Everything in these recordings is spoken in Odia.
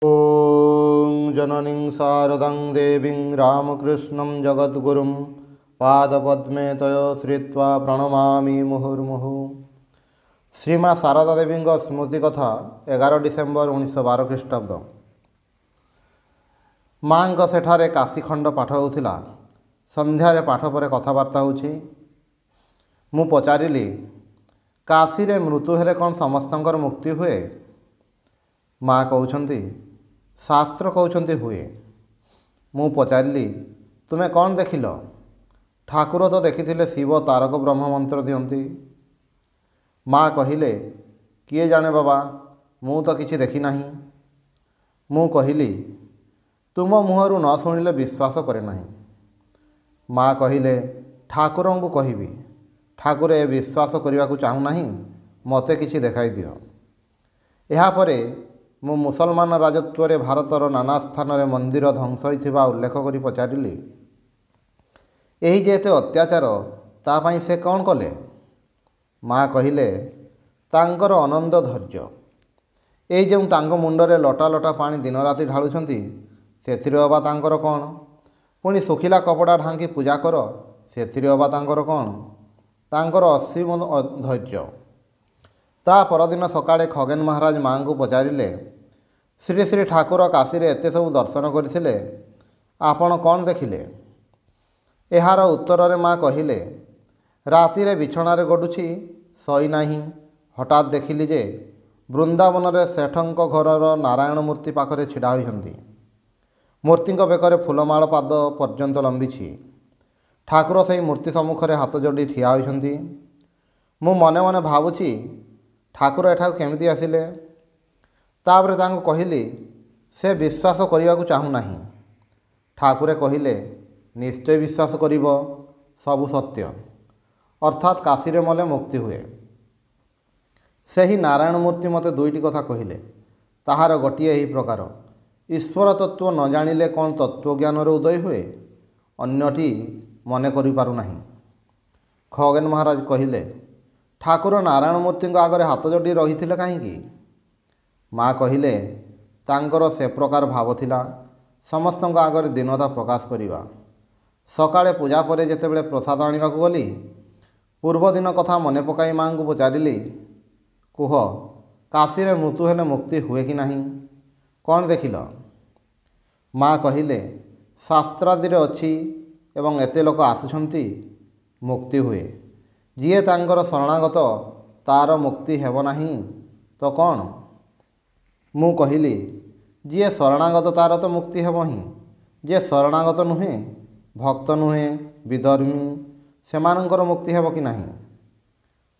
ॐ जननीं शारदां देवीं रामकृष्णं जगद्गुरुं पादपद्मे तयो श्रित्वा प्रणमामि मुहुर्मुहुः। श्रीमा शारदा देवी स्मृति कथा 11 डिसेम्बर 1912 ख्रीष्टाब्द। माँ सेठारे काशीखंड पाठ होउथिला। संध्यारे पाठ पर कथबार्ता होउछि। मु पचारिली, काशी रे मृत्यु हेले कौन समस्तंकर मुक्ति हुए? माँ कहउछंती, शास्त्र कहउछंती हुए। मु पचारिली, तुमे कौन देखिल? ठाकुर तो देखिथिले शिव तारक ब्रह्म मंत्र दियंती। माँ कहिले, किए जाने बाबा, मु तो किछि देखि नाही। मु कहिली, तुम मुहरु न शुणिले विश्वास करे नाही। माँ कहिले, ठाकुर को कहिबी, ठाकुर ए विश्वास करने को चाहू नाही, मते किछि देखाई दियो। एहा परे मु मुसलमान राजत्व भारतर नाना स्थान रे मंदिर ध्वंस होइथिबा उल्लेख करी पचारिली, एही जे एते अत्याचार ता पई से कौन कले? माँ कहिले, तांकर आनंद धैर्य। एई जे तांको मुंडरे लटा लटा पानी दिन राति ढाळुछंती, सेथिरे अबा तांकर कौन? पुणी सुखिला कपड़ा ढांकी पूजा कर, सेथिरे अबा तांकर कौन? तांकर असीम धैर्य। ता परदिन सकाळे खगेन महाराज माँ को पचारिले, श्री श्री ठाकुर काशी रे एते सब दर्शन करथिले, आपण कौन देखिले? एहार उत्तर रे माँ कहिले, राति रे बिछणारे गडुछि, सई नाही, हठात देखिली जे वृंदावन रे सेठंक घरर नारायण मूर्ति पाखरे छिड़ा होइछंती। मूर्तिंक बेकरे फूलमाଳ पाद पर्यंत लंबिछि। ठाकुर सेई मूर्ति सम्मुखरे हाथ जोड़ी ठिया होइछंती। मु मने मने भावुछि, ठाकुर एठाକୁ केमिति आसिले? तापरे तांको कहिली, से विश्वास करिबाकु चाहू नाही। ठाकुरे कहिले, निश्चय विश्वास करिब, सबु सत्य, अर्थात काशी रे मले मुक्ति हुए। सेही नारायण मूर्ति मते दुईटी कथा कहिले। ताहार गोटिए एही प्रकार, ईश्वर तत्व न जानिले कौन तत्वज्ञान उदय हुए? अन्यटी मने करि पारु नाही। खगेन महाराज कहिले, ठाकुर नारायण मूर्ति आगरे हाथ जोड़ी रही कहीं? माँ कहिले, तांकर से प्रकार भाव थिला, समस्त आगरे दीनता प्रकाश करिबा। सकाळे पूजा परे जेतेबेले प्रसाद आनिबाकु गली, पूर्व दिन कथा मने पकाई माँ को पचारिली, कुह, काशी रे मृत्यु हेले मुक्ति हुए कि नहीं? कौन देखिल? माँ कहिले, शास्त्रादि रे अछि एवं एते लोक आसुछंती, मुक्ति हुए। जिए तांकर शरणागत तार मुक्ति हेब नाही तो कौन? मु कहिली, जिए शरणागत तार तो मुक्ति हेब ही, जे शरणागत नुहे, भक्त नुहे, विधर्मी, सेमानंकर मुक्ति हेब कि नाही?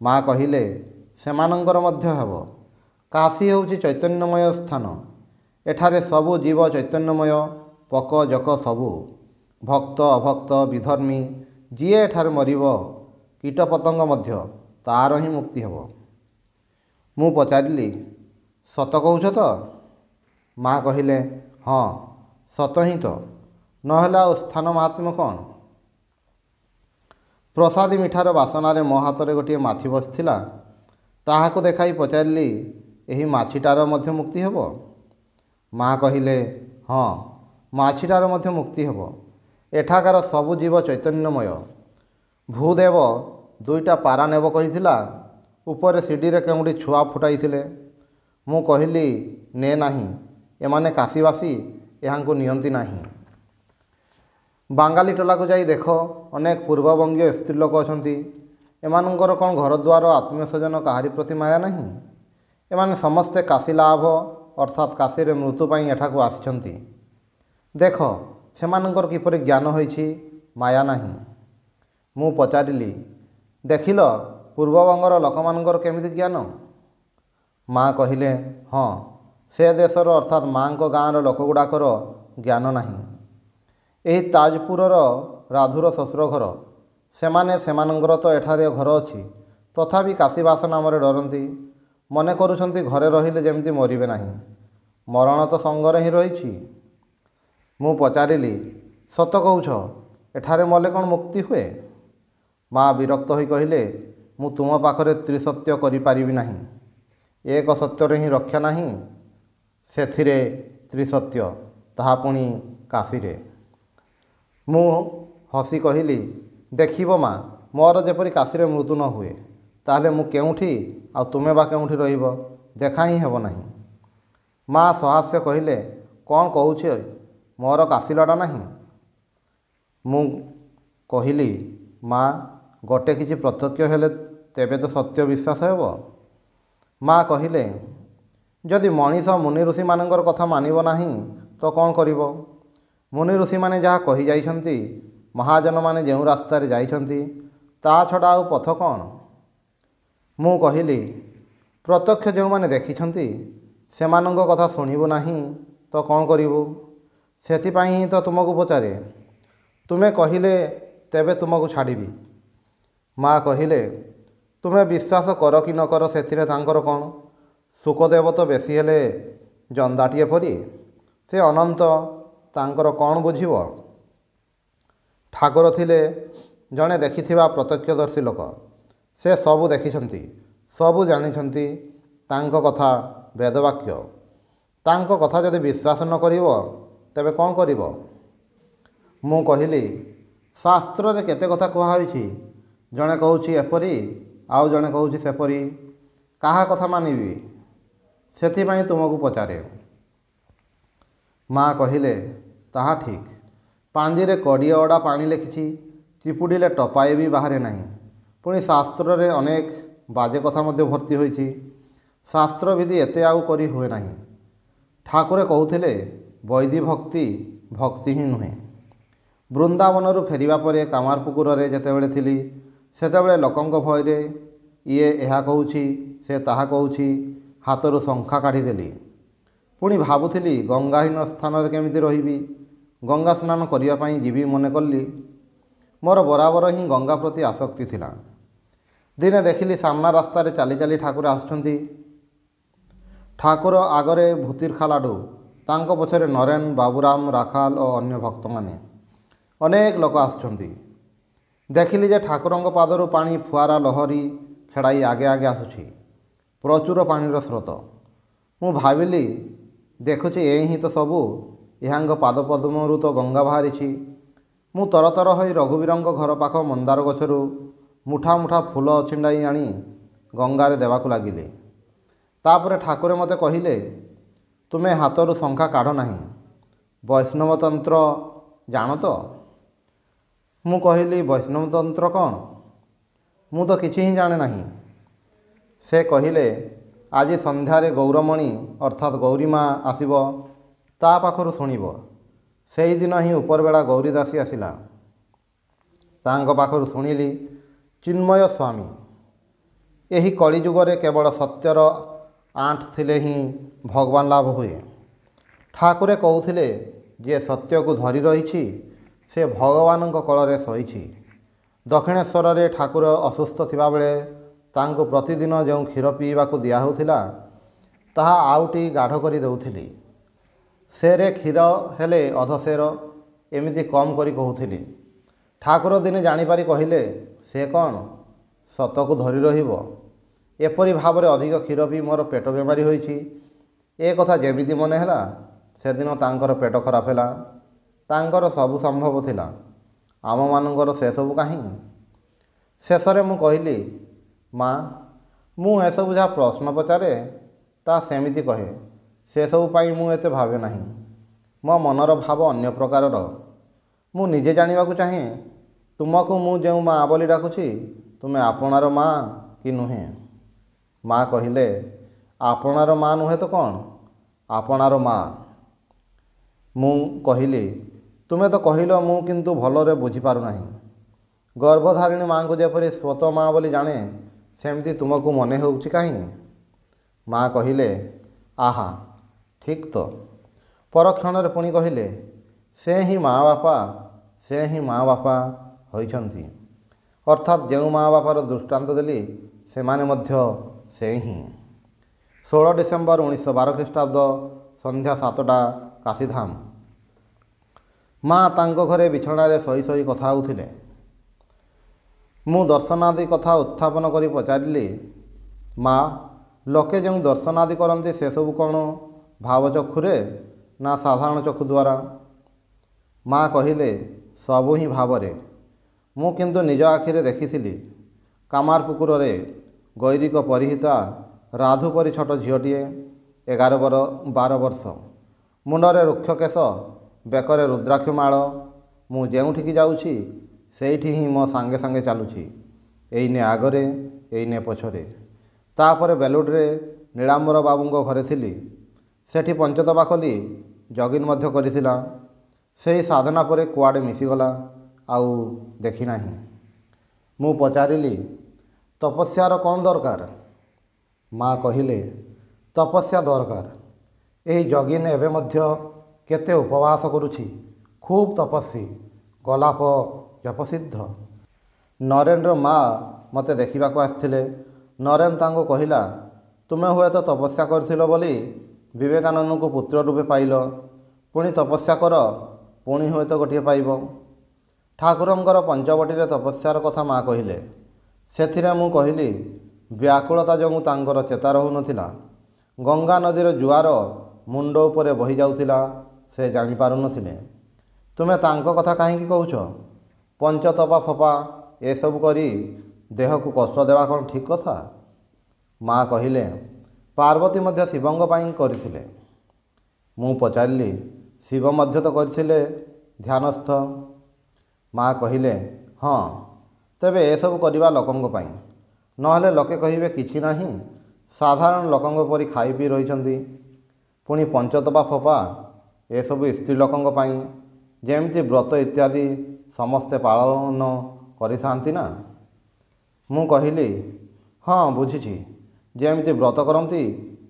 माँ कहिले, सेमानंकर मध्य हेब। काशी होउछि चैतन्यमय स्थान। एठारे सबु जीव चैतन्यमय, पक जक सबु, भक्त अभक्त विधर्मी, जिए एठारे मरिब, कीट पतंग मध्य तार ही मुक्ति हेब। मु पचारिली, सत कहूछ तो? माँ कहिले, हाँ सत ही तो, नहेला स्थान महात्म्य कौन? प्रसादी मिठार बासनारे मो हाथ गोटे माछी बसथिला, ताहाको देखाई पचारिली, एही माछीटार मध्य मुक्ति हेब? माँ कहिले, हाँ माछीटार मध्य मुक्ति हेब। एठाकार सबु जीव चैतन्यमय। भूदेव दुईटा पारा नेब कहिथिला, उपरे सीढ़ी रे केउडी छुआ फुटाइथिले। मु कहिली, ने नाही, एमाने काशीवासी एहांको नियंती नाही। बांगाली टोला को जाई देख, अनेक पूर्वबंगीय स्त्रीलोक अछंती। एमानंकर कौन घर द्वार आत्मीय स्वजन काहारी प्रति माया नहीं? एमाने समस्ते काशी लाभ अर्थात काशी रे मृत्यु पाई एठाकू आसिछंती। देख सेमानंकर किपरि ज्ञान होइछि, माया नाही। मु पचारिली, देखिल पूर्वबंगर लोकमानंकर केमिति ज्ञान? माँ कहिले, हाँ से देशर अर्थात माँ को गाँवर लोकगुड़ाकर ज्ञान नाही। एही ताजपुरर राधुर शशुर घर, सेमाने सेमानंकर तो एठारे घर अछि, तथापि काशीवास नाम डरती। मने करुछंती घरे रहिले जेमती मरिबे नाही, मरण तो संगरे ही रहिछि। मु पचारिली, सत कहूछ, एठारे मले कौन मुक्ति हुए? माँ विरक्त होई कहिले, मु तुम पाखरे त्रिसत्य करि पारिबि नाही। एक सत्यर ही रक्षा नाही, सेथिरे ତ୍ରିସତ୍ୟ, ତାହା ପୁଣି କାଶୀରେ। ମୁଁ ହସି କହିଲି, ଦେଖିବ ମା, ମୋର ଯେପରି କାଶୀରେ ମୃତ୍ୟୁ ନ ହୁଏ, ତାହେଲେ ମୁଁ କେଉଁଠି ଆଉ ତୁମେ ବା କେଉଁଠି ରହିବ, ଦେଖା ହିଁ ହେବ ନାହିଁ। ମା ସହାସ୍ୟ କହିଲେ, କ'ଣ କହୁଛ, ମୋର କାଶୀ ଲୋଡ଼ା ନାହିଁ? ମୁଁ କହିଲି, ମା, ଗୋଟେ କିଛି ପ୍ରତ୍ୟକ୍ଷ ହେଲେ ତେବେ ତ ସତ୍ୟ ବିଶ୍ୱାସ ହେବ। ମା କହିଲେ, ଯଦି ମଣିଷ ମୁନି ଋଷିମାନଙ୍କର କଥା ମାନିବ ନାହିଁ ତ କ'ଣ କରିବ? ମୁନି ଋଷିମାନେ ଯାହା କହିଯାଇଛନ୍ତି, ମହାଜନମାନେ ଯେଉଁ ରାସ୍ତାରେ ଯାଇଛନ୍ତି, ତା ଛଡ଼ା ଆଉ ପଥ କ'ଣ? ମୁଁ କହିଲି, ପ୍ରତ୍ୟକ୍ଷ ଯେଉଁମାନେ ଦେଖିଛନ୍ତି ସେମାନଙ୍କ କଥା ଶୁଣିବୁ ନାହିଁ ତ କ'ଣ କରିବୁ? ସେଥିପାଇଁ ହିଁ ତ ତୁମକୁ ପଚାରେ। ତୁମେ କହିଲେ ତେବେ ତୁମକୁ ଛାଡ଼ିବି। ମା କହିଲେ, ତୁମେ ବିଶ୍ୱାସ କର କି ନ କର ସେଥିରେ ତାଙ୍କର କ'ଣ? ଶୁକଦେବ ତ ବେଶୀ ହେଲେ ଜନ୍ଦାଟିଏ ପରି, ସେ ଅନନ୍ତ, ତାଙ୍କର କ'ଣ ବୁଝିବ? ଠାକୁର ଥିଲେ ଜଣେ ଦେଖିଥିବା ପ୍ରତ୍ୟକ୍ଷଦର୍ଶୀ ଲୋକ। ସେ ସବୁ ଦେଖିଛନ୍ତି, ସବୁ ଜାଣିଛନ୍ତି, ତାଙ୍କ କଥା ବେଦବାକ୍ୟ। ତାଙ୍କ କଥା ଯଦି ବିଶ୍ୱାସ ନ କରିବ ତେବେ କ'ଣ କରିବ? ମୁଁ କହିଲି, ଶାସ୍ତ୍ରରେ କେତେ କଥା କୁହାହୋଇଛି, ଜଣେ କହୁଛି ଏପରି ଆଉ ଜଣେ କହୁଛି ସେପରି, କାହା କଥା ମାନିବି? ସେଥିପାଇଁ ତୁମକୁ ପଚାରେ। ମା କହିଲେ, ତାହା ଠିକ୍। ପାଞ୍ଜିରେ କଡ଼ିଏ ଅଡ଼ା ପାଣି ଲେଖିଛି, ଚିପୁଡ଼ିଲେ ଟପାଏ ବି ବାହାରେ ନାହିଁ। ପୁଣି ଶାସ୍ତ୍ରରେ ଅନେକ ବାଜେ କଥା ମଧ୍ୟ ଭର୍ତ୍ତି ହୋଇଛି। ଶାସ୍ତ୍ରବିଧି ଏତେ ଆଉ କରି ହୁଏ ନାହିଁ। ଠାକୁରେ କହୁଥିଲେ, ବୈଦୀ ଭକ୍ତି ଭକ୍ତି ହିଁ ନୁହେଁ। ବୃନ୍ଦାବନରୁ ଫେରିବା ପରେ କାମାରପୁକୁରରେ ଯେତେବେଳେ ଥିଲି, ସେତେବେଳେ ଲୋକଙ୍କ ଭୟରେ ଇଏ ଏହା କହୁଛି, ସେ ତାହା କହୁଛି, ହାତରୁ ଶଙ୍ଖା କାଢ଼ିଦେଲି। ପୁଣି ଭାବୁଥିଲି ଗଙ୍ଗାହୀନ ସ୍ଥାନରେ କେମିତି ରହିବି। ଗଙ୍ଗା ସ୍ନାନ କରିବା ପାଇଁ ଯିବି ମନେ କଲି। ମୋର ବରାବର ହିଁ ଗଙ୍ଗା ପ୍ରତି ଆସକ୍ତି ଥିଲା। ଦିନେ ଦେଖିଲି ସାମ୍ନା ରାସ୍ତାରେ ଚାଲି ଚାଲି ଠାକୁର ଆସୁଛନ୍ତି। ଠାକୁର ଆଗରେ ଭୂତିର୍ଖା ଲାଡ଼ୁ, ତାଙ୍କ ପଛରେ ନରେନ, ବାବୁରାମ, ରାଖାଲ ଓ ଅନ୍ୟ ଭକ୍ତମାନେ। ଅନେକ ଲୋକ ଆସୁଛନ୍ତି। ଦେଖିଲି ଯେ ଠାକୁରଙ୍କ ପାଦରୁ ପାଣି ଫୁଆରା ଲହରୀ ଖେଳାଇ ଆଗେ ଆଗେ ଆସୁଛି। ପ୍ରଚୁର ପାଣିର ସ୍ରୋତ। ମୁଁ ଭାବିଲି, ଦେଖୁଛି ଏ ହିଁ ତ ସବୁ, ଏହାଙ୍କ ପାଦପଦ୍ମରୁ ତ ଗଙ୍ଗା ବାହାରିଛି। ମୁଁ ତରତର ହୋଇ ରଘୁବୀରଙ୍କ ଘର ପାଖ ମନ୍ଦାର ଗଛରୁ ମୁଠା ମୁଠା ଫୁଲ ଛିଣ୍ଡାଇ ଆଣି ଗଙ୍ଗାରେ ଦେବାକୁ ଲାଗିଲି। ତାପରେ ଠାକୁରେ ମୋତେ କହିଲେ, ତୁମେ ହାତରୁ ଶଙ୍ଖା କାଢ଼ ନାହିଁ। ବୈଷ୍ଣବ ତନ୍ତ୍ର ଜାଣ ତ? ମୁଁ କହିଲି, ବୈଷ୍ଣବ ତନ୍ତ୍ର କ'ଣ? ମୁଁ ତ କିଛି ହିଁ ଜାଣେ ନାହିଁ। ସେ କହିଲେ, ଆଜି ସନ୍ଧ୍ୟାରେ ଗୌରମଣି ଅର୍ଥାତ୍ ଗୌରୀମା ଆସିବ, ତା ପାଖରୁ ଶୁଣିବ। ସେହିଦିନ ହିଁ ଉପରବେଳା ଗୌରୀଦାସୀ ଆସିଲା। ତାଙ୍କ ପାଖରୁ ଶୁଣିଲି, ଚିନ୍ମୟ ସ୍ୱାମୀ, ଏହି କଳିଯୁଗରେ କେବଳ ସତ୍ୟର ଆଣ୍ଟ ଥିଲେ ହିଁ ଭଗବାନ ଲାଭ ହୁଏ। ଠାକୁରେ କହୁଥିଲେ, ଯିଏ ସତ୍ୟକୁ ଧରି ରହିଛି ସେ ଭଗବାନଙ୍କ କୋଳରେ ଶୋଇଛି। ଦକ୍ଷିଣେଶ୍ୱରରେ ଠାକୁର ଅସୁସ୍ଥ ଥିବାବେଳେ ତାଙ୍କୁ ପ୍ରତିଦିନ ଯେଉଁ କ୍ଷୀର ପିଇବାକୁ ଦିଆହେଉଥିଲା, ତାହା ଆଉଟି ଗାଢ଼ କରି ଦେଉଥିଲି। ସେରେ କ୍ଷୀର ହେଲେ ଅଧସେର, ଏମିତି କମ୍ କରି କହୁଥିଲି। ଠାକୁର ଦିନେ ଜାଣିପାରି କହିଲେ, ସେ କ'ଣ ସତକୁ ଧରି ରହିବ? ଏପରି ଭାବରେ ଅଧିକ କ୍ଷୀର ପିଇ ମୋର ପେଟ ବେମାରୀ ହୋଇଛି। ଏ କଥା ଯେମିତି ମନେ ହେଲା, ସେଦିନ ତାଙ୍କର ପେଟ ଖରାପ ହେଲା। ତାଙ୍କର ସବୁ ସମ୍ଭବ ଥିଲା, ଆମମାନଙ୍କର ସେସବୁ କାହିଁ? ଶେଷରେ ମୁଁ କହିଲି, ମା, ମୁଁ ଏସବୁ ଯାହା ପ୍ରଶ୍ନ ପଚାରେ ତାହା ସେମିତି କହେ। ସେସବୁ ପାଇଁ ମୁଁ ଏତେ ଭାବେ ନାହିଁ। ମୋ ମନର ଭାବ ଅନ୍ୟ ପ୍ରକାରର। ମୁଁ ନିଜେ ଜାଣିବାକୁ ଚାହେଁ, ତୁମକୁ ମୁଁ ଯେଉଁ ମା ବୋଲି ଡାକୁଛି, ତୁମେ ଆପଣାର ମା କି ନୁହେଁ? ମା କହିଲେ, ଆପଣାର ମା ନୁହେଁ ତ କ'ଣ, ଆପଣାର ମା। ମୁଁ କହିଲି, ତୁମେ ତ କହିଲ, ମୁଁ କିନ୍ତୁ ଭଲରେ ବୁଝିପାରୁନାହିଁ। ଗର୍ଭଧାରିଣୀ ମାଙ୍କୁ ଯେପରି ସ୍ୱତ ମା ବୋଲି ଜାଣେ, ସେମିତି ତୁମକୁ ମନେ ହେଉଛି କାହିଁ? ମା କହିଲେ, ଆହା, ଠିକ୍ ତ। ପରକ୍ଷଣରେ ପୁଣି କହିଲେ, ସେ ହିଁ ମା ବାପା, ସେ ହିଁ ମା ବାପା ହୋଇଛନ୍ତି। ଅର୍ଥାତ୍ ଯେଉଁ ମା ବାପାର ଦୃଷ୍ଟାନ୍ତ ଦେଲି, ସେମାନେ ମଧ୍ୟ ସେ ହିଁ। 16 ଡିସେମ୍ବର 1912 ଖ୍ରୀଷ୍ଟାବ୍ଦ, ସନ୍ଧ୍ୟା 7ଟା, କାଶୀଧାମ। ମା ତାଙ୍କ ଘରେ ବିଛଣାରେ ଶୋଇ ଶୋଇ କଥା ହେଉଥିଲେ। ମୁଁ ଦର୍ଶନାଦି କଥା ଉତ୍ଥାପନ କରି ପଚାରିଲି, ମା, ଲୋକେ ଯେଉଁ ଦର୍ଶନାଦି କରନ୍ତି ସେସବୁ କ'ଣ ଭାବଚକ୍ଷୁରେ ନା ସାଧାରଣ ଚକ୍ଷୁ ଦ୍ୱାରା? ମା କହିଲେ, ସବୁ ହିଁ ଭାବରେ। ମୁଁ କିନ୍ତୁ ନିଜ ଆଖିରେ ଦେଖିଥିଲି କାମାରପୁକୁରରେ ଗୈରିକ ପରିହିତା ରାଧୁ ପରି ଛୋଟ ଝିଅଟିଏ, 11-12 ବର୍ଷ, ମୁଣ୍ଡରେ ରୁକ୍ଷ କେଶ, ବେକରେ ରୁଦ୍ରାକ୍ଷ ମାଳ। ମୁଁ ଯେଉଁଠିକି ଯାଉଛି ସେଇଠି ହିଁ ମୋ ସାଙ୍ଗେ ସାଙ୍ଗେ ଚାଲୁଛି, ଏଇନେ ଆଗରେ, ଏଇନେ ପଛରେ। ତାପରେ ବେଲୁଡ଼ରେ ନୀଳାମ୍ବର ବାବୁଙ୍କ ଘରେ ଥିଲି। ସେଠି ପଞ୍ଚତପା ଖୋଲି ଜଗିନ୍ ମଧ୍ୟ କରିଥିଲା। ସେହି ସାଧନା ପରେ କୁଆଡ଼େ ମିଶିଗଲା, ଆଉ ଦେଖି ନାହିଁ। ମୁଁ ପଚାରିଲି, ତପସ୍ୟାର କ'ଣ ଦରକାର? ମା କହିଲେ, ତପସ୍ୟା ଦରକାର। ଏହି ଜଗିନ୍ ଏବେ ମଧ୍ୟ କେତେ ଉପବାସ କରୁଛି, ଖୁବ୍ ତପସ୍ୱୀ, ଗୋଲାପ ଜପସିଦ୍ଧ। ନରେନ୍ର ମା ମୋତେ ଦେଖିବାକୁ ଆସିଥିଲେ। ନରେନ୍ ତାଙ୍କୁ କହିଲା, ତୁମେ ହୁଏତ ତପସ୍ୟା କରିଥିଲ ବୋଲି ବିବେକାନନ୍ଦଙ୍କୁ ପୁତ୍ର ରୂପେ ପାଇଲ, ପୁଣି ତପସ୍ୟା କର, ପୁଣି ହୁଏତ ଗୋଟିଏ ପାଇବ। ଠାକୁରଙ୍କର ପଞ୍ଚବଟିରେ ତପସ୍ୟାର କଥା ମା କହିଲେ। ସେଥିରେ ମୁଁ କହିଲି, ବ୍ୟାକୁଳତା ଯୋଗୁଁ ତାଙ୍କର ଚେତା ରହୁନଥିଲା। ଗଙ୍ଗା ନଦୀର ଜୁଆର ମୁଣ୍ଡ ଉପରେ ବହି ଯାଉଥିଲା, ସେ ଜାଣିପାରୁନଥିଲେ। ତୁମେ ତାଙ୍କ କଥା କାହିଁକି କହୁଛ? ପଞ୍ଚତପା ଫପା ଏସବୁ କରି ଦେହକୁ କଷ୍ଟ ଦେବା କ'ଣ ଠିକ୍ କଥା? ମା କହିଲେ, ପାର୍ବତୀ ମଧ୍ୟ ଶିବଙ୍କ ପାଇଁ କରିଥିଲେ। ମୁଁ ପଚାରିଲି, ଶିବ ମଧ୍ୟ ତ କରିଥିଲେ ଧ୍ୟାନସ୍ଥ। ମା କହିଲେ, ହଁ, ତେବେ ଏସବୁ କରିବା ଲୋକଙ୍କ ପାଇଁ, ନହେଲେ ଲୋକେ କହିବେ କିଛି ନାହିଁ, ସାଧାରଣ ଲୋକଙ୍କ ପରି ଖାଇ ପିଇ ରହିଛନ୍ତି। ପୁଣି ପଞ୍ଚତପା ଫପା ଏସବୁ ସ୍ତ୍ରୀ ଲୋକଙ୍କ ପାଇଁ, ଯେମିତି ବ୍ରତ ଇତ୍ୟାଦି ସମସ୍ତେ ପାଳନ କରିଥାନ୍ତି ନା। ମୁଁ କହିଲି, ହଁ ବୁଝିଛି, ଯେମିତି ବ୍ରତ କରନ୍ତି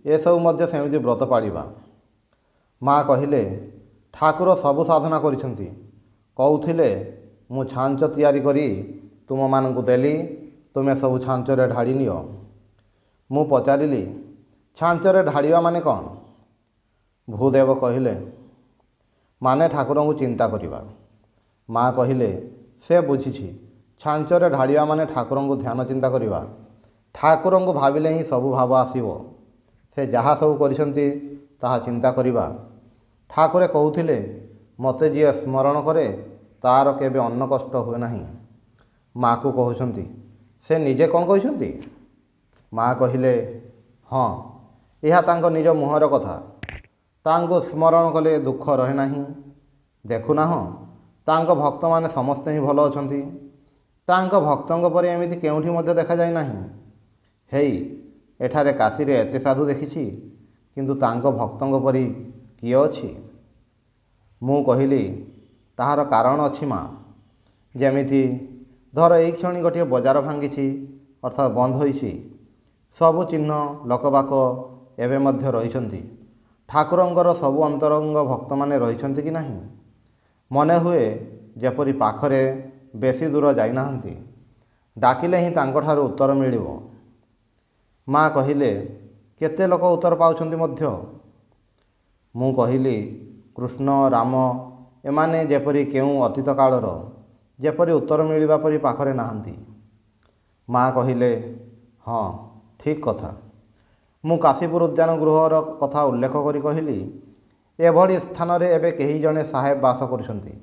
ଏସବୁ ମଧ୍ୟ ସେମିତି ବ୍ରତ ପାଳିବା। ମା କହିଲେ, ଠାକୁର ସବୁ ସାଧନା କରିଛନ୍ତି। କହୁଥିଲେ, ମୁଁ ଛାଞ୍ଚ ତିଆରି କରି ତୁମମାନଙ୍କୁ ଦେଲି, ତୁମେ ସବୁ ଛାଞ୍ଚରେ ଢାଳି ନିଅ। ମୁଁ ପଚାରିଲି, ଛାଞ୍ଚରେ ଢାଳିବା ମାନେ କ'ଣ? ଭୂଦେବ କହିଲେ, ମାନେ ଠାକୁରଙ୍କୁ ଚିନ୍ତା କରିବା। ମା କହିଲେ, ସେ ବୁଝିଛି, ଛାଞ୍ଚରେ ଢାଳିବା ମାନେ ଠାକୁରଙ୍କୁ ଧ୍ୟାନ ଚିନ୍ତା କରିବା। ଠାକୁରଙ୍କୁ ଭାବିଲେ ହିଁ ସବୁ ଭାବ ଆସିବ। ସେ ଯାହା ସବୁ କରିଛନ୍ତି ତାହା ଚିନ୍ତା କରିବା। ଠାକୁରେ କହୁଥିଲେ, ମୋତେ ଯିଏ ସ୍ମରଣ କରେ ତାର କେବେ ଅନ୍ନ କଷ୍ଟ ହୁଏ ନାହିଁ। ମାକୁ କହୁଛନ୍ତି, ସେ ନିଜେ କ'ଣ କହିଛନ୍ତି? ମା କହିଲେ, ହଁ, ଏହା ତାଙ୍କ ନିଜ ମୁହଁର କଥା। ତାଙ୍କୁ ସ୍ମରଣ କଲେ ଦୁଃଖ ରହେ ନାହିଁ। ଦେଖୁନାହଁ, ତାଙ୍କ ଭକ୍ତମାନେ ସମସ୍ତେ ହିଁ ଭଲ ଅଛନ୍ତି। ତାଙ୍କ ଭକ୍ତଙ୍କ ପରି ଏମିତି କେଉଁଠି ମଧ୍ୟ ଦେଖାଯାଏ ନାହିଁ। ହେଇ, ଏଠାରେ କାଶୀରେ ଏତେ ସାଧୁ ଦେଖିଛି, କିନ୍ତୁ ତାଙ୍କ ଭକ୍ତଙ୍କ ପରି କିଏ ଅଛି? ମୁଁ କହିଲି, ତାହାର କାରଣ ଅଛି ମା। ଯେମିତି ଧର ଏଇ କ୍ଷଣି ଗୋଟିଏ ବଜାର ଭାଙ୍ଗିଛି, ଅର୍ଥାତ୍ ବନ୍ଦ ହୋଇଛି। ସବୁ ଚିହ୍ନ ଲୋକବାକ ଏବେ ମଧ୍ୟ ରହିଛନ୍ତି। ଠାକୁରଙ୍କର ସବୁ ଅନ୍ତରଙ୍ଗ ଭକ୍ତମାନେ ରହିଛନ୍ତି କି ନାହିଁ? ମନେ ହୁଏ ଯେପରି ପାଖରେ, ବେଶୀ ଦୂର ଯାଇନାହାନ୍ତି। ଡାକିଲେ ହିଁ ତାଙ୍କଠାରୁ ଉତ୍ତର ମିଳିବ। ମା କହିଲେ, କେତେ ଲୋକ ଉତ୍ତର ପାଉଛନ୍ତି ମଧ୍ୟ? ମୁଁ କହିଲି, କୃଷ୍ଣ, ରାମ ଏମାନେ ଯେପରି କେଉଁ ଅତୀତ କାଳର, ଯେପରି ଉତ୍ତର ମିଳିବା ପରି ପାଖରେ ନାହାନ୍ତି। ମା କହିଲେ, ହଁ, ଠିକ୍ କଥା। ମୁଁ କାଶୀପୁର ଉଦ୍ୟାନ ଗୃହର କଥା ଉଲ୍ଲେଖ କରି କହିଲି, ଏଭଳି ସ୍ଥାନରେ ଏବେ କେହି ଜଣେ ସାହେବ ବାସ କରୁଛନ୍ତି।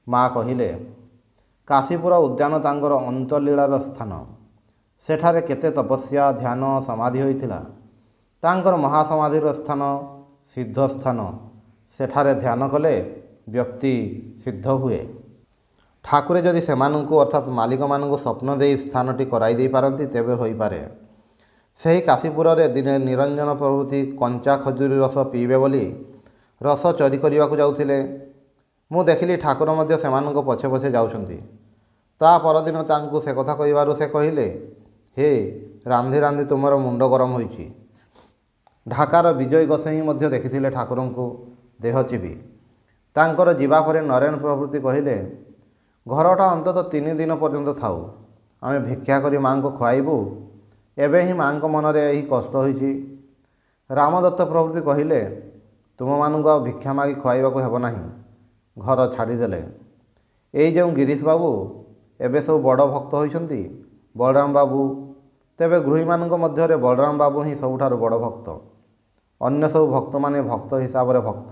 ମା କହିଲେ, କାଶୀପୁର ଉଦ୍ୟାନ ତାଙ୍କର ଅନ୍ତଲୀଳାର ସ୍ଥାନ। ସେଠାରେ କେତେ ତପସ୍ୟା, ଧ୍ୟାନ, ସମାଧି ହୋଇଥିଲା। ତାଙ୍କର ମହାସମାଧିର ସ୍ଥାନ, ସିଦ୍ଧ ସ୍ଥାନ। ସେଠାରେ ଧ୍ୟାନ କଲେ ବ୍ୟକ୍ତି ସିଦ୍ଧ ହୁଏ। ଠାକୁରେ ଯଦି ସେମାନଙ୍କୁ ଅର୍ଥାତ୍ ମାଲିକମାନଙ୍କୁ ସ୍ୱପ୍ନ ଦେଇ ସ୍ଥାନଟି କରାଇ ଦେଇପାରନ୍ତି ତେବେ ହୋଇପାରେ। ସେହି କାଶୀପୁରରେ ଦିନେ ନିରଞ୍ଜନ ପ୍ରଭୃତି କଞ୍ଚା ଖଜୁରୀ ରସ ପିଇବେ ବୋଲି ରସ ଚୋରି କରିବାକୁ ଯାଉଥିଲେ। ମୁଁ ଦେଖିଲି ଠାକୁର ମଧ୍ୟ ସେମାନଙ୍କ ପଛେ ପଛେ ଯାଉଛନ୍ତି। ତା ପରଦିନ ତାଙ୍କୁ ସେ କଥା କହିବାରୁ ସେ କହିଲେ, ହେ, ରାନ୍ଧି ରାନ୍ଧି ତୁମର ମୁଣ୍ଡ ଗରମ ହୋଇଛି। ଢାକାର ବିଜୟ ଗୋସାଇଁ ମଧ୍ୟ ଦେଖିଥିଲେ ଠାକୁରଙ୍କୁ ଦେହ ଚିବି। ତାଙ୍କର ଯିବା ପରେ ନରେନ ପ୍ରଭୃତି କହିଲେ, ଘରଟା ଅନ୍ତତଃ 3 ଦିନ ପର୍ଯ୍ୟନ୍ତ ଥାଉ, ଆମେ ଭିକ୍ଷା କରି ମାଆଙ୍କୁ ଖୁଆଇବୁ। ଏବେ ହିଁ ମାଆଙ୍କ ମନରେ ଏହି କଷ୍ଟ ହୋଇଛି। ରାମଦତ୍ତ ପ୍ରଭୃତି କହିଲେ, ତୁମମାନଙ୍କୁ ଆଉ ଭିକ୍ଷା ମାଗି ଖୁଆଇବାକୁ ହେବ ନାହିଁ। ଘର ଛାଡ଼ିଦେଲେ। ଏଇ ଯେଉଁ ଗିରିଶ ବାବୁ ଏବେ ସବୁ ବଡ଼ ଭକ୍ତ ହୋଇଛନ୍ତି, ବଳରାମ ବାବୁ। ତେବେ ଗୃହୀମାନଙ୍କ ମଧ୍ୟରେ ବଳରାମ ବାବୁ ହିଁ ସବୁଠାରୁ ବଡ଼ ଭକ୍ତ। ଅନ୍ୟ ସବୁ ଭକ୍ତମାନେ ଭକ୍ତ ହିସାବରେ ଭକ୍ତ।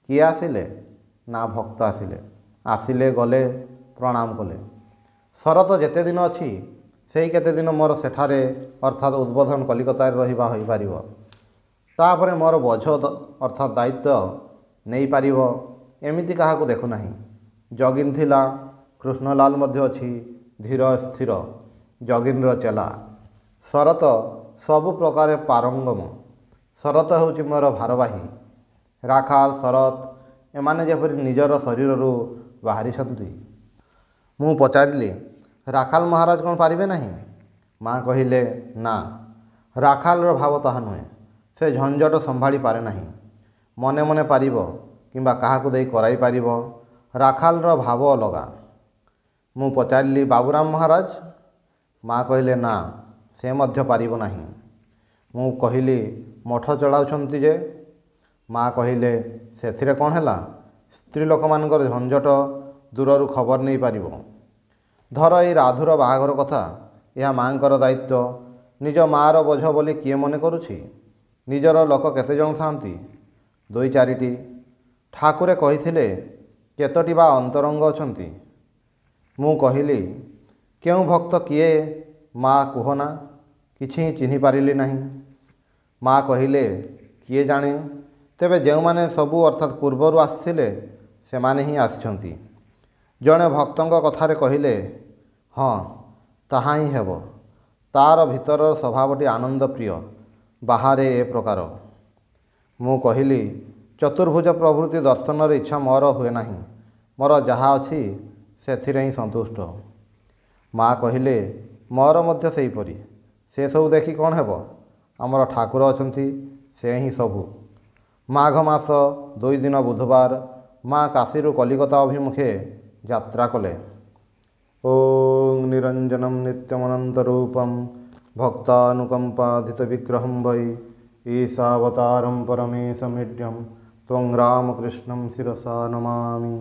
କିଏ ଆସିଲେ? ନା ଭକ୍ତ ଆସିଲେ। ଆସିଲେ ଗଲେ ପ୍ରଣାମ କଲେ। ଶରତ ଯେତେ ଦିନ ଅଛି ସେଇ କେତେ ଦିନ ମୋର ସେଠାରେ ଅର୍ଥାତ୍ ଉଦ୍ବୋଧନ କଲିକତାରେ ରହିବା ହୋଇପାରିବ। ତାପରେ ମୋର ବୋଝ ଅର୍ଥାତ୍ ଦାୟିତ୍ୱ ନେଇପାରିବ ଏମିତି କାହାକୁ ଦେଖୁନାହିଁ। ଜଗିନ୍ ଥିଲା, କୃଷ୍ଣଲାଲ ମଧ୍ୟ ଅଛି, ଧୀର ସ୍ଥିର ଜଗିନ୍ର ଚେଲା। ଶରତ ସବୁ ପ୍ରକାରେ ପାରଙ୍ଗମ। ଶରତ ହେଉଛି ମୋର ଭାରବାହୀ। ରାଖାଲ, ଶରତ ଏମାନେ ଯେପରି ନିଜର ଶରୀରରୁ ବାହାରିଛନ୍ତି। ମୁଁ ପଚାରିଲି, ରାଖାଲ ମହାରାଜ କ'ଣ ପାରିବେ ନାହିଁ? ମା କହିଲେ, ନା, ରାଖାଲର ଭାବ ତାହା ନୁହେଁ। ସେ ଝଞ୍ଝଟ ସମ୍ଭାଳି ପାରେ ନାହିଁ। ମନେ ମନେ ପାରିବ କିମ୍ବା କାହାକୁ ଦେଇ କରାଇ ପାରିବ। ରାଖାଲର ଭାବ ଅଲଗା। ମୁଁ ପଚାରିଲି, ବାବୁରାମ ମହାରାଜ? ମା କହିଲେ, ନା, ସେ ମଧ୍ୟ ପାରିବ ନାହିଁ। ମୁଁ କହିଲି, ମଠ ଚଳାଉଛନ୍ତି ଯେ? ମା କହିଲେ, ସେଥିରେ କ'ଣ ହେଲା? ସ୍ତ୍ରୀ ଲୋକମାନଙ୍କର ଝଞ୍ଝଟ ଦୂରରୁ ଖବର ନେଇପାରିବ। ଧର ଏଇ ରାଧୁର ବାହାଘର କଥା, ଏହା ମାଆଙ୍କର ଦାୟିତ୍ୱ। ନିଜ ମାଆର ବୋଝ ବୋଲି କିଏ ମନେ କରୁଛି? ନିଜର ଲୋକ କେତେଜଣ ଥାନ୍ତି? 2-4ଟି। ଠାକୁରେ କହିଥିଲେ କେତୋଟି ବା ଅନ୍ତରଙ୍ଗ ଅଛନ୍ତି? ମୁଁ କହିଲି, କେଉଁ ଭକ୍ତ କିଏ ମା କୁହନା? କିଛି ଚିହ୍ନି ପାରିଲି ନାହିଁ। ମା କହିଲେ, କିଏ ଜାଣେ? ତେବେ ଯେଉଁମାନେ ସବୁ ଅର୍ଥାତ୍ ପୂର୍ବରୁ ଆସିଥିଲେ ସେମାନେ ହିଁ ଆସିଛନ୍ତି। ଜଣେ ଭକ୍ତଙ୍କ କଥାରେ କହିଲେ, ହଁ, ତାହା ହିଁ ହେବ। ତା'ର ଭିତରର ସ୍ୱଭାବଟି ଆନନ୍ଦପ୍ରିୟ, ବାହାରେ ଏ ପ୍ରକାର। ମୁଁ କହିଲି, ଚତୁର୍ଭୁଜ ପ୍ରଭୃତି ଦର୍ଶନର ଇଚ୍ଛା ମୋର ହୁଏ ନାହିଁ। ମୋର ଯାହା ଅଛି ସେଥିରେ ହିଁ ସନ୍ତୁଷ୍ଟ। ମା କହିଲେ, ମୋର ମଧ୍ୟ ସେହିପରି। ସେସବୁ ଦେଖି କ'ଣ ହେବ? ଆମର ଠାକୁର ଅଛନ୍ତି, ସେ ହିଁ ସବୁ। ମାଘ ମାସ 2 ଦିନ ବୁଧବାର ମା କାଶୀରୁ କଲିକତା ଅଭିମୁଖେ ଯାତ୍ରା କଲେ। ଓଂ ନିରଞ୍ଜନମ୍ ନିତ୍ୟମନନ୍ତରୂପମ୍ ଭକ୍ତାନୁକମ୍ପାଧିତ ବିଗ୍ରହଂ ବୈ ଈଶାବତାରଂ ପରମେଶମିଢ୍ୟଂ ତ୍ୱଂ ରାମକୃଷ୍ଣଂ ଶିରସା ନମାମି।